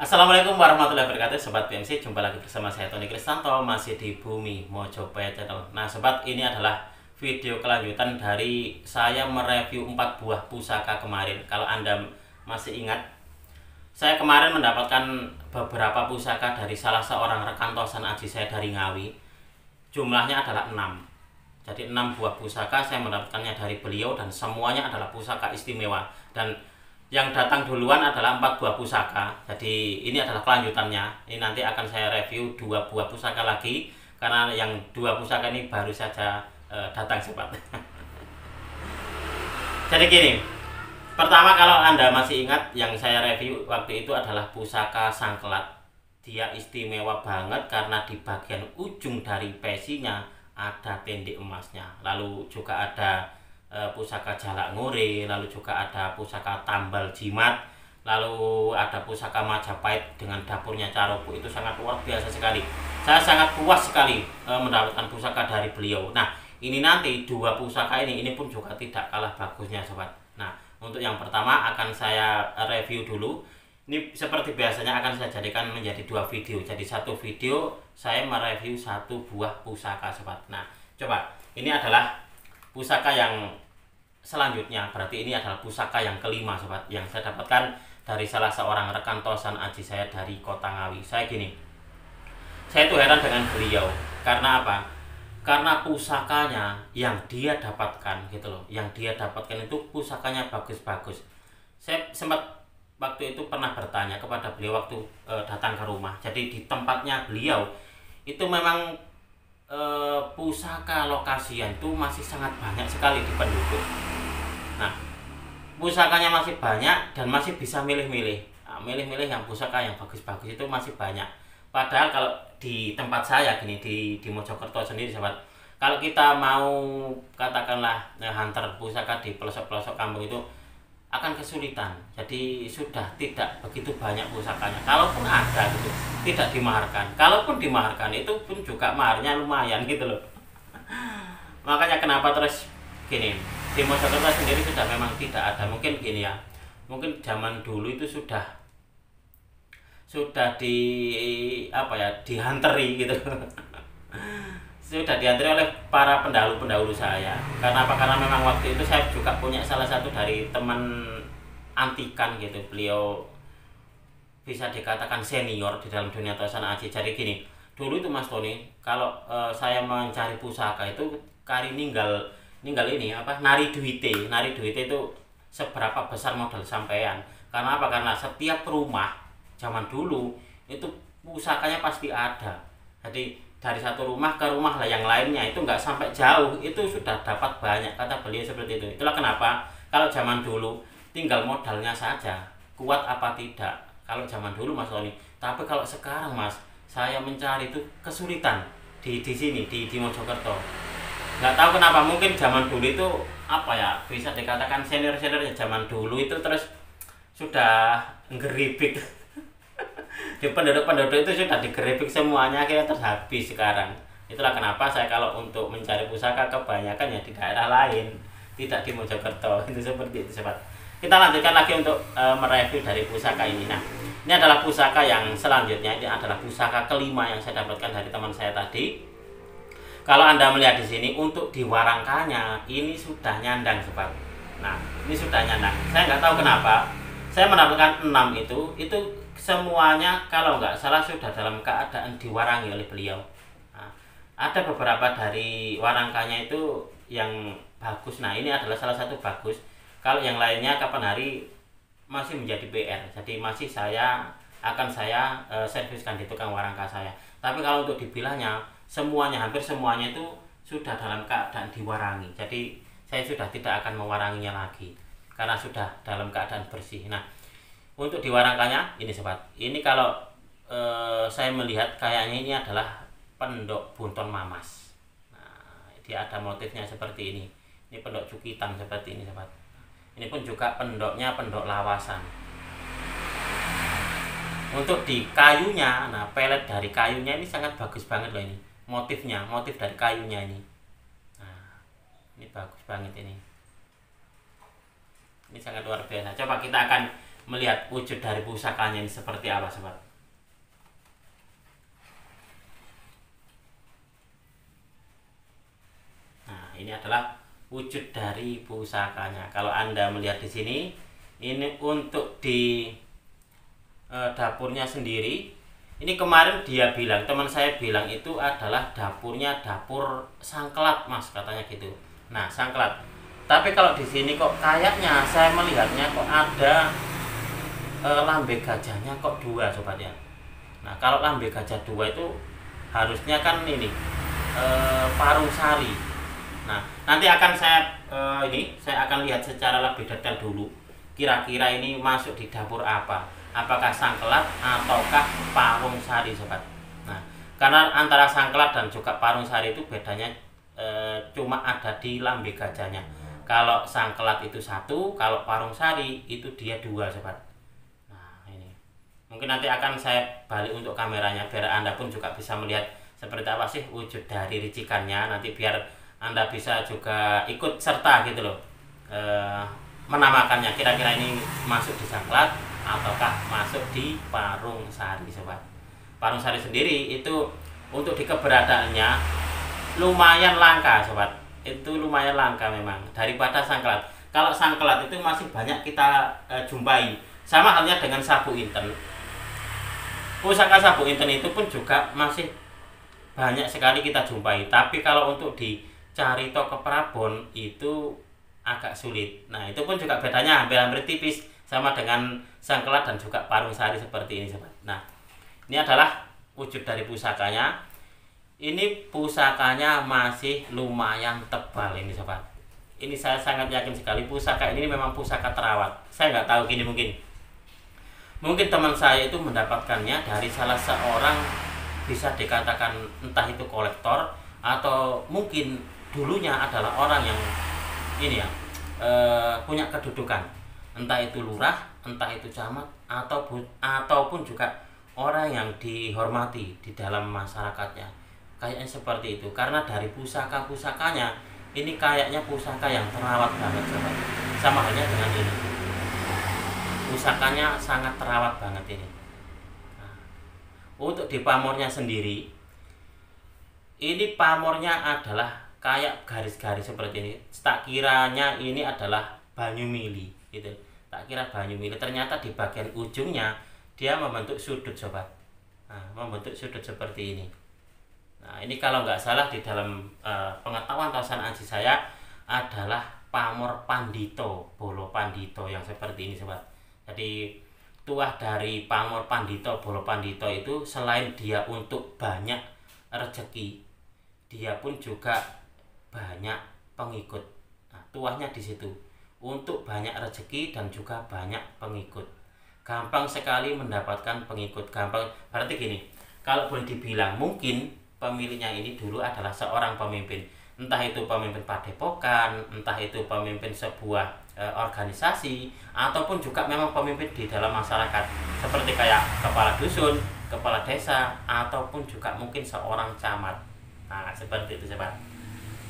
Assalamualaikum warahmatullahi wabarakatuh, Sobat BMC. Jumpa lagi bersama saya Tony Kristanto, masih di Bumi Mojopahit Channel. Nah sobat, ini adalah video kelanjutan dari saya mereview 4 buah pusaka kemarin. Kalau Anda masih ingat, saya kemarin mendapatkan beberapa pusaka dari salah seorang rekan tosan aji saya dari Ngawi. Jumlahnya adalah 6. Jadi 6 buah pusaka saya mendapatkannya dari beliau, dan semuanya adalah pusaka istimewa. Dan yang datang duluan adalah 4 buah pusaka. Jadi ini adalah kelanjutannya. Ini nanti akan saya review 2 buah pusaka lagi, karena yang 2 pusaka ini baru saja datang sobat. Jadi gini, pertama kalau Anda masih ingat, yang saya review waktu itu adalah pusaka Sangkelat. Dia istimewa banget karena di bagian ujung dari pesinya ada pendik emasnya. Lalu juga ada pusaka jalak ngore, lalu juga ada pusaka tambal jimat, lalu ada pusaka Majapahit dengan dapurnya Carobo. Itu sangat luar biasa sekali. Saya sangat puas sekali mendapatkan pusaka dari beliau. Nah, ini nanti 2 pusaka ini pun juga tidak kalah bagusnya sobat. Nah, untuk yang pertama akan saya review dulu. Ini seperti biasanya akan saya jadikan menjadi 2 video. Jadi satu video saya mereview 1 buah pusaka sobat. Nah, coba ini adalah pusaka yang selanjutnya, berarti ini adalah pusaka yang kelima sobat, yang saya dapatkan dari salah seorang rekan tosan aji saya dari kota Ngawi. Saya tuh heran dengan beliau. Karena apa? Karena pusakanya yang dia dapatkan gitu loh, yang dia dapatkan itu pusakanya bagus-bagus. Saya sempat waktu itu pernah bertanya kepada beliau waktu datang ke rumah. Jadi di tempatnya beliau itu memang pusaka lokasian itu masih sangat banyak sekali di penduduk. Nah, pusakanya masih banyak dan masih bisa milih-milih. Nah, milih-milih yang pusaka yang bagus-bagus itu masih banyak. Padahal kalau di tempat saya gini, di Mojokerto sendiri sahabat, kalau kita mau katakanlah hantar pusaka di pelosok-pelosok kampung itu akan kesulitan. Jadi sudah tidak begitu banyak pusakanya. Kalaupun ada gitu, tidak dimaharkan. Kalaupun dimaharkan itu pun juga maharnya lumayan gitu loh. Makanya kenapa terus gini, di Mojokerto sendiri sudah memang tidak ada. Mungkin gini ya, mungkin zaman dulu itu sudah di apa ya, dihanteri gitu. Sudah diantri oleh para pendahulu saya. Karena apa? Karena memang waktu itu saya juga punya salah satu dari teman antikan gitu. Beliau bisa dikatakan senior di dalam dunia tosan aji. Jadi gini, dulu itu Mas Tony, kalau saya mencari pusaka itu kari ninggal ini apa, nari duite itu seberapa besar modal sampean. Karena apa? Karena setiap rumah zaman dulu itu pusakanya pasti ada. Jadi dari satu rumah ke rumah lah yang lainnya itu nggak sampai jauh, itu sudah dapat banyak, kata beliau seperti itu. Itulah kenapa kalau zaman dulu tinggal modalnya saja, kuat apa tidak kalau zaman dulu Mas Tony. Tapi kalau sekarang Mas, saya mencari itu kesulitan di sini di Mojokerto. Nggak tahu kenapa, mungkin zaman dulu itu apa ya, bisa dikatakan senior-seniornya zaman dulu itu terus sudah ngeribik. Di penduduk-penduduk itu sudah digeribik semuanya, akhirnya terhabis sekarang. Itulah kenapa saya kalau untuk mencari pusaka kebanyakan ya di daerah lain, tidak di Mojokerto. Itu seperti itu sobat. Kita lanjutkan lagi untuk mereview dari pusaka ini. Nah, ini adalah pusaka yang selanjutnya. Ini adalah pusaka kelima yang saya dapatkan dari teman saya tadi. Kalau Anda melihat di sini, untuk di warangkanya ini sudah nyandang sobat. Nah, ini sudah nyandang. Saya nggak tahu kenapa saya mendapatkan 6 itu semuanya kalau nggak salah sudah dalam keadaan diwarangi oleh beliau. Nah, ada beberapa dari warangkanya itu yang bagus. Nah, ini adalah salah satu bagus. Kalau yang lainnya kapan hari masih menjadi PR. Jadi masih akan saya serviskan di tukang warangka saya. Tapi kalau untuk dibilangnya semuanya, hampir semuanya itu sudah dalam keadaan diwarangi. Jadi saya sudah tidak akan mewaranginya lagi karena sudah dalam keadaan bersih. Nah, untuk diwarangkanya ini sobat, ini kalau saya melihat kayaknya ini adalah pendok bunton mamas. Nah, dia ada motifnya seperti ini. Ini pendok cukitan seperti ini sobat. Ini pun juga pendoknya pendok lawasan. Untuk di kayunya, nah pelet dari kayunya ini sangat bagus banget loh ini. Motif dari kayunya ini. Nah, ini bagus banget ini. Ini sangat luar biasa. Coba kita akan melihat wujud dari pusakanya ini seperti apa, sobat. Nah, ini adalah wujud dari pusakanya. Kalau Anda melihat di sini, ini untuk di dapurnya sendiri. Ini kemarin dia bilang, teman saya bilang itu adalah dapurnya dapur sangklat, Mas, katanya gitu. Nah, sangklat. Tapi kalau di sini kok kayaknya saya melihatnya kok ada lambe gajahnya kok dua, sobat ya. Nah, kalau lambe gajah dua itu harusnya kan ini parung sari. Nah, nanti akan saya akan lihat secara lebih detail dulu. Kira-kira ini masuk di dapur apa? Apakah sangklat ataukah parung sari, sobat. Nah, karena antara sangklat dan juga parung sari itu bedanya cuma ada di lambe gajahnya. Kalau sangklat itu satu, kalau parung sari itu dia dua, sobat. Nah, ini mungkin nanti akan saya balik untuk kameranya biar Anda pun juga bisa melihat seperti apa sih wujud dari ricikannya. Nanti biar Anda bisa juga ikut serta gitu loh, menamakannya. Kira-kira ini masuk di sangklat ataukah masuk di parung sari, sobat. Parung sari sendiri itu untuk di keberadaannya lumayan langka, sobat. Itu lumayan langka memang daripada sangklat. Kalau sangklat itu masih banyak kita jumpai. Sama halnya dengan sabu inten. Pusaka sabu inten itu pun juga masih banyak sekali kita jumpai. Tapi kalau untuk dicari toko Prabon itu agak sulit. Nah, itu pun juga bedanya hampir-hampir tipis sama dengan sangklat dan juga parung sari seperti ini, sobat. Nah, ini adalah wujud dari pusakanya. Ini pusakanya masih lumayan tebal ini, sobat. Ini saya sangat yakin sekali pusaka ini memang pusaka terawat. Saya nggak tahu gini, mungkin teman saya itu mendapatkannya dari salah seorang, bisa dikatakan entah itu kolektor atau mungkin dulunya adalah orang yang ini ya punya kedudukan, entah itu lurah, entah itu camat, ataupun juga orang yang dihormati di dalam masyarakatnya. Kayaknya seperti itu, karena dari pusakanya ini kayaknya pusaka yang terawat banget, sobat. Sama halnya dengan ini, pusakanya sangat terawat banget ini. Nah, untuk di pamornya sendiri, ini pamornya adalah kayak garis-garis seperti ini. Tak kiranya ini adalah banyu mili gitu. Tak kira banyu mili, ternyata di bagian ujungnya dia membentuk sudut, sobat. Nah, membentuk sudut seperti ini. Nah, ini kalau nggak salah di dalam pengetahuan tahusan aji saya adalah pamor pandito, bolo pandito yang seperti ini, sobat. Jadi tuah dari pamor pandito, bolo pandito itu selain dia untuk banyak rezeki, dia pun juga banyak pengikut. Nah, tuahnya di situ untuk banyak rezeki dan juga banyak pengikut. Gampang sekali mendapatkan pengikut, gampang. Berarti gini, kalau boleh dibilang mungkin pemiliknya ini dulu adalah seorang pemimpin, entah itu pemimpin padepokan, entah itu pemimpin sebuah organisasi, ataupun juga memang pemimpin di dalam masyarakat, seperti kayak kepala dusun, kepala desa, ataupun juga mungkin seorang camat. Nah, seperti itu, sobat.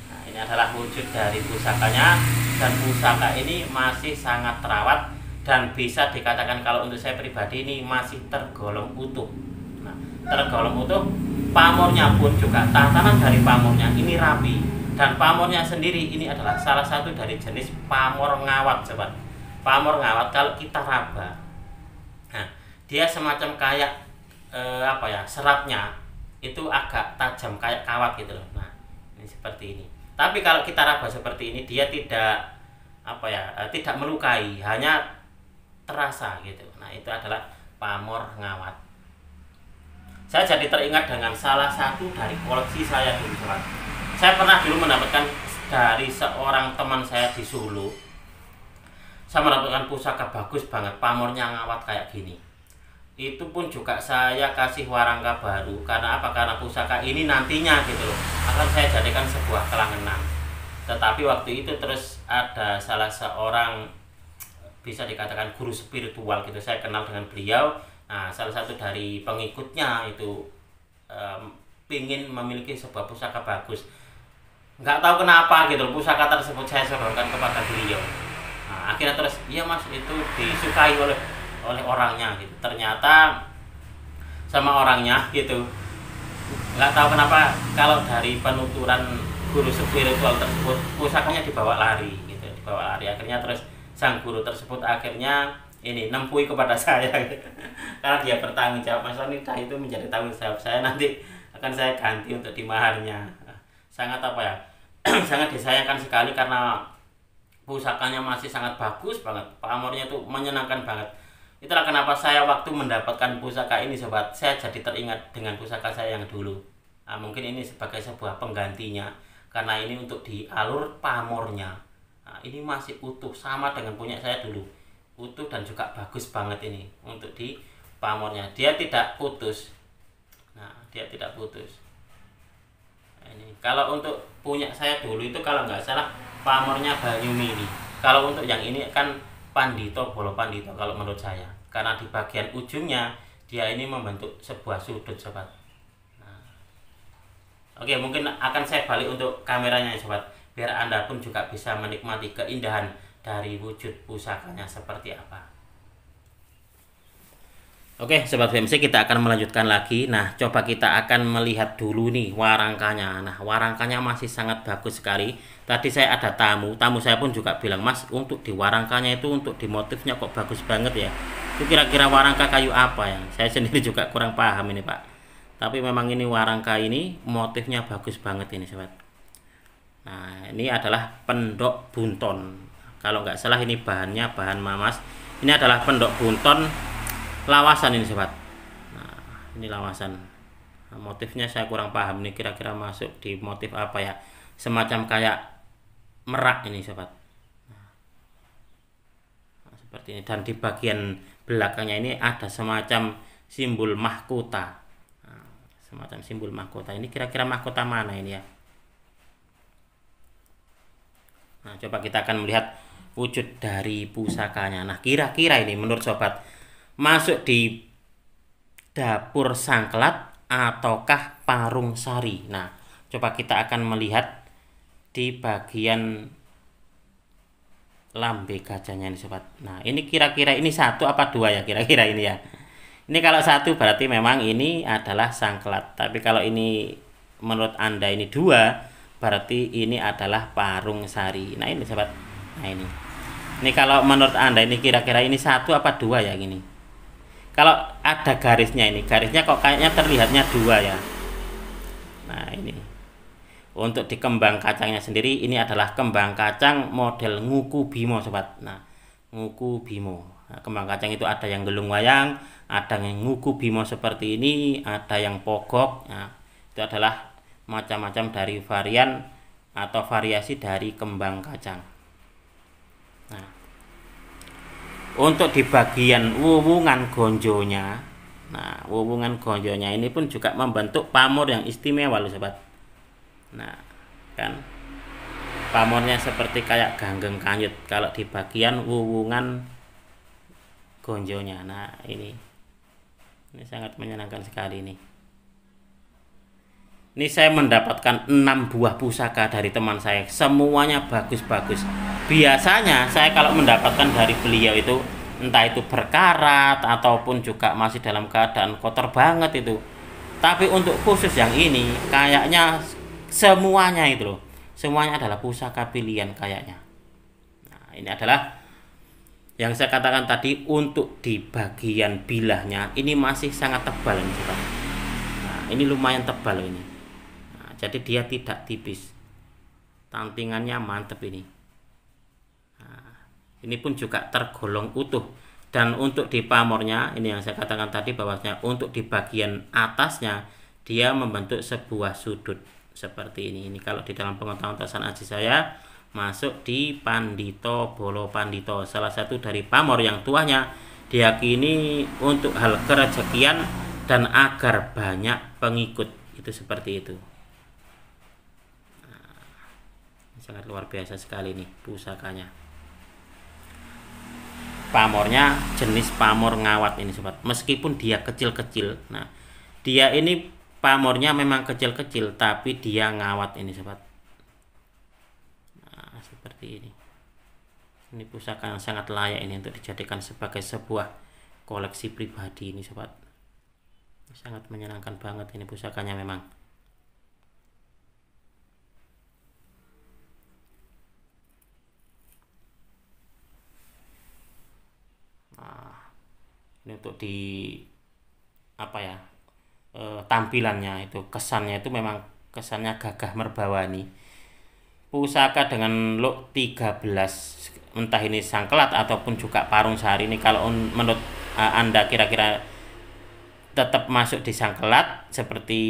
Nah, ini adalah wujud dari pusakanya, dan pusaka ini masih sangat terawat dan bisa dikatakan kalau untuk saya pribadi ini masih tergolong utuh. Nah, tergolong utuh. Pamornya pun juga, tatanan dari pamornya ini rapi, dan pamornya sendiri ini adalah salah satu dari jenis pamor ngawat, sobat. Pamor ngawat kalau kita raba, nah dia semacam kayak seratnya itu agak tajam kayak kawat gitu loh. Nah, ini seperti ini. Tapi kalau kita raba seperti ini, dia tidak tidak melukai, hanya terasa gitu. Nah, itu adalah pamor ngawat. Saya jadi teringat dengan salah satu dari koleksi saya dulu, sobat. Saya pernah dulu mendapatkan dari seorang teman saya di Solo. Saya mendapatkan pusaka bagus banget, pamornya ngawat kayak gini. Itu pun juga saya kasih warangka baru. Karena apa? Karena pusaka ini nantinya gitu loh akan saya jadikan sebuah kelangenan. Tetapi waktu itu terus ada salah seorang, bisa dikatakan guru spiritual gitu, saya kenal dengan beliau. Nah, salah satu dari pengikutnya itu pingin memiliki sebuah pusaka bagus. Nggak tahu kenapa gitu, pusaka tersebut saya sodorkan kepada beliau. Nah, akhirnya terus, iya mas, itu disukai oleh oleh orangnya gitu. Ternyata sama orangnya gitu, nggak tahu kenapa kalau dari penuturan guru spiritual tersebut pusakanya dibawa lari gitu, dibawa lari. Akhirnya terus sang guru tersebut akhirnya ini nempui kepada saya gitu. Karena dia bertanggung jawab, Mas Wanita itu menjadi tanggung jawab saya, nanti akan saya ganti untuk di maharnya. Sangat apa ya, sangat disayangkan sekali karena pusakanya masih sangat bagus banget, pamornya itu menyenangkan banget. Itulah kenapa saya waktu mendapatkan pusaka ini sobat, saya jadi teringat dengan pusaka saya yang dulu. Nah, mungkin ini sebagai sebuah penggantinya, karena ini untuk di alur pamornya. Nah, ini masih utuh sama dengan punya saya dulu, utuh dan juga bagus banget ini untuk di pamornya. Dia tidak putus. Nah, dia tidak putus. Nah, ini kalau untuk punya saya dulu itu kalau nggak salah pamornya Banyumini. Kalau untuk yang ini kan Pandito, Bolo Pandito kalau menurut saya, karena di bagian ujungnya dia ini membentuk sebuah sudut sobat. Nah, oke, mungkin akan saya balik untuk kameranya sobat, biar Anda pun juga bisa menikmati keindahan dari wujud pusakanya seperti apa. Oke sobat BMC, kita akan melanjutkan lagi. Nah, coba kita akan melihat dulu nih warangkanya. Nah, warangkanya masih sangat bagus sekali. Tadi saya ada tamu saya pun juga bilang, Mas, untuk di warangkanya itu, untuk di motifnya kok bagus banget ya. Itu kira-kira warangka kayu apa ya? Saya sendiri juga kurang paham ini Pak. Tapi memang ini warangka ini motifnya bagus banget ini sobat. Nah, ini adalah pendok bunton. Kalau nggak salah ini bahannya bahan mamas. Ini adalah pendok bunton lawasan ini sobat. Nah, ini lawasan. Nah, motifnya saya kurang paham nih, kira-kira masuk di motif apa ya, semacam kayak merak ini sobat. Nah, seperti ini, dan di bagian belakangnya ini ada semacam simbol mahkota. Nah, semacam simbol mahkota. Ini kira-kira mahkota mana ini ya? Nah, coba kita akan melihat wujud dari pusakanya. Nah, kira-kira ini menurut sobat masuk di dapur sangklat ataukah parung sari. Nah, coba kita akan melihat di bagian lambe gajahnya ini sobat. Nah, ini kira-kira ini satu apa dua ya kira-kira ini ya. Ini kalau satu berarti memang ini adalah sangklat. Tapi kalau ini menurut Anda ini dua, berarti ini adalah parung sari. Nah, ini sobat. Nah, ini. Ini kalau menurut Anda ini kira-kira ini satu apa dua ya gini. Kalau ada garisnya ini, garisnya kok kayaknya terlihatnya dua ya. Nah, ini. Untuk di kembang kacangnya sendiri, ini adalah kembang kacang model Nguku Bimo sobat. Nah, Nguku Bimo. Nah, kembang kacang itu ada yang gelung wayang, ada yang Nguku Bimo seperti ini, ada yang pogok. Nah, itu adalah macam-macam dari varian atau variasi dari kembang kacang. Nah, untuk di bagian wuwungan gonjonya, nah wuwungan gonjonya ini pun juga membentuk pamor yang istimewa loh sobat. Nah, kan pamornya seperti kayak ganggeng kanyut kalau di bagian wuwungan gonjonya. Nah, ini sangat menyenangkan sekali ini. Ini saya mendapatkan 6 buah pusaka dari teman saya, semuanya bagus-bagus. Biasanya saya kalau mendapatkan dari beliau itu entah itu berkarat ataupun juga masih dalam keadaan kotor banget itu. Tapi untuk khusus yang ini kayaknya semuanya itu loh, semuanya adalah pusaka pilihan kayaknya. Nah, ini adalah yang saya katakan tadi, untuk di bagian bilahnya ini masih sangat tebal ini sobat. Nah, ini lumayan tebal ini. Jadi dia tidak tipis, tantingannya mantep ini. Nah, ini pun juga tergolong utuh. Dan untuk di pamornya, ini yang saya katakan tadi bahwasanya untuk di bagian atasnya dia membentuk sebuah sudut seperti ini. Ini kalau di dalam pengetahuan tasan aji saya masuk di Pandito Bolo Pandito, salah satu dari pamor yang tuanya diyakini untuk hal kerezekian dan agar banyak pengikut, itu seperti itu. Sangat luar biasa sekali nih pusakanya. Pamornya jenis pamor ngawat ini sobat, meskipun dia kecil-kecil. Nah, dia ini pamornya memang kecil-kecil tapi dia ngawat ini sobat. Nah, seperti ini. Ini pusaka yang sangat layak ini untuk dijadikan sebagai sebuah koleksi pribadi ini sobat. Sangat menyenangkan banget ini pusakanya memang. Nah, ini untuk di apa ya, tampilannya itu, kesannya itu memang kesannya gagah merbawani. Pusaka dengan look 13, entah ini sangkelat ataupun juga parung sari ini, kalau menurut Anda kira-kira tetap masuk di sangkelat seperti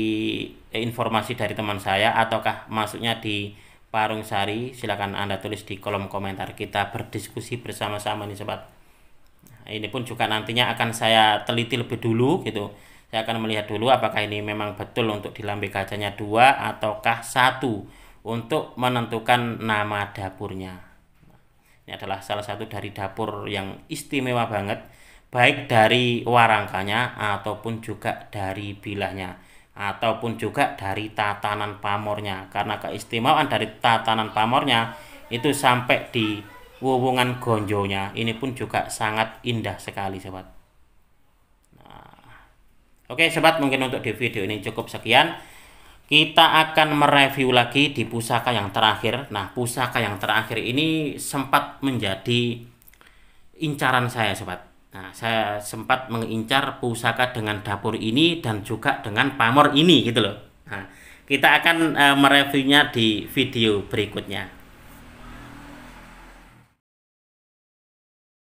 informasi dari teman saya, ataukah masuknya di parung sari? Silakan Anda tulis di kolom komentar, kita berdiskusi bersama-sama nih sobat. Nah, ini pun juga nantinya akan saya teliti lebih dulu gitu. Saya akan melihat dulu apakah ini memang betul untuk di lambe gajahnya 2 ataukah 1 untuk menentukan nama dapurnya. Ini adalah salah satu dari dapur yang istimewa banget, baik dari warangkanya ataupun juga dari bilahnya ataupun juga dari tatanan pamornya. Karena keistimewaan dari tatanan pamornya itu sampai di wuwungan gonjonya, ini pun juga sangat indah sekali sobat. Nah, oke sobat, mungkin untuk di video ini cukup sekian. Kita akan mereview lagi di pusaka yang terakhir. Nah, pusaka yang terakhir ini sempat menjadi incaran saya sobat. Nah, saya sempat mengincar pusaka dengan dapur ini dan juga dengan pamor ini gitu loh. Nah, kita akan mereviewnya di video berikutnya.